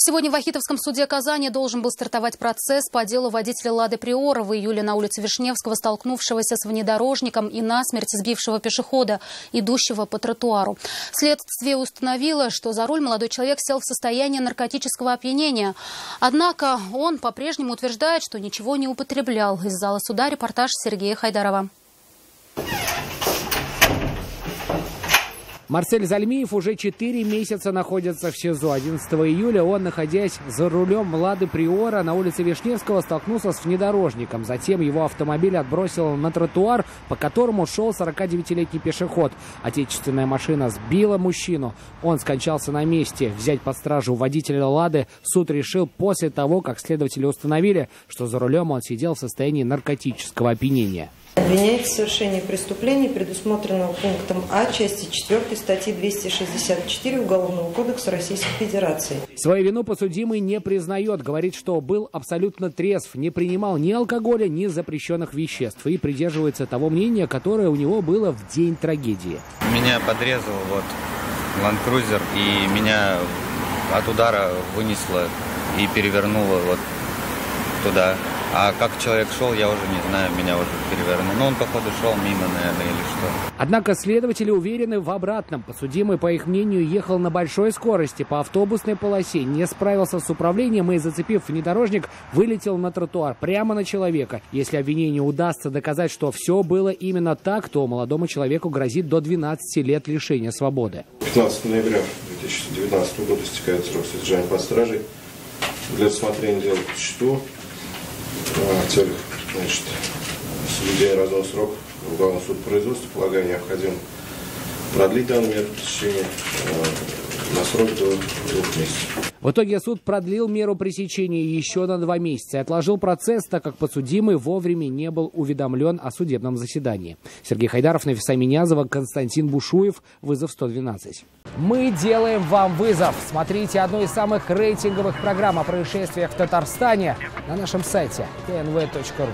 Сегодня в Вахитовском суде Казани должен был стартовать процесс по делу водителя «Лады Приора» в июле на улице Вишневского, столкнувшегося с внедорожником и насмерть сбившего пешехода, идущего по тротуару. Следствие установило, что за руль молодой человек сел в состоянии наркотического опьянения. Однако он по-прежнему утверждает, что ничего не употреблял. Из зала суда репортаж Сергея Хайдарова. Марсель Зальмиев уже 4 месяца находится в СИЗО. 11 июля он, находясь за рулем «Лады Приора» на улице Вишневского, столкнулся с внедорожником. Затем его автомобиль отбросил на тротуар, по которому шел 49-летний пешеход. Отечественная машина сбила мужчину. Он скончался на месте. Взять под стражу водителя «Лады» суд решил после того, как следователи установили, что за рулем он сидел в состоянии наркотического опьянения. Обвиняется в совершении преступления, предусмотренного пунктом А части 4 статьи 264 Уголовного кодекса Российской Федерации. Свою вину подсудимый не признает. Говорит, что был абсолютно трезв, не принимал ни алкоголя, ни запрещенных веществ и придерживается того мнения, которое у него было в день трагедии. Меня подрезал Land Cruiser, и меня от удара вынесло и перевернуло туда. А как человек шел, я уже не знаю, меня уже перевернул. Но он, походу, шел мимо, наверное, или что. Однако следователи уверены в обратном. Подсудимый, по их мнению, ехал на большой скорости по автобусной полосе, не справился с управлением и, зацепив внедорожник, вылетел на тротуар прямо на человека. Если обвинению удастся доказать, что все было именно так, то молодому человеку грозит до 12 лет лишения свободы. 15 ноября 2019 года истекает срок содержания под стражей. Для рассмотрения дела по существу в целях соблюдения разумного срока в Уголовном суде производства, полагаю, необходимо продлить данную меру пресечения на срок до 2 месяцев. В итоге суд продлил меру пресечения еще на 2 месяца и отложил процесс, так как подсудимый вовремя не был уведомлен о судебном заседании. Сергей Хайдаров, Нафиса Минязова, Константин Бушуев. Вызов 112. Мы делаем вам вызов. Смотрите одну из самых рейтинговых программ о происшествиях в Татарстане на нашем сайте tnv.ru.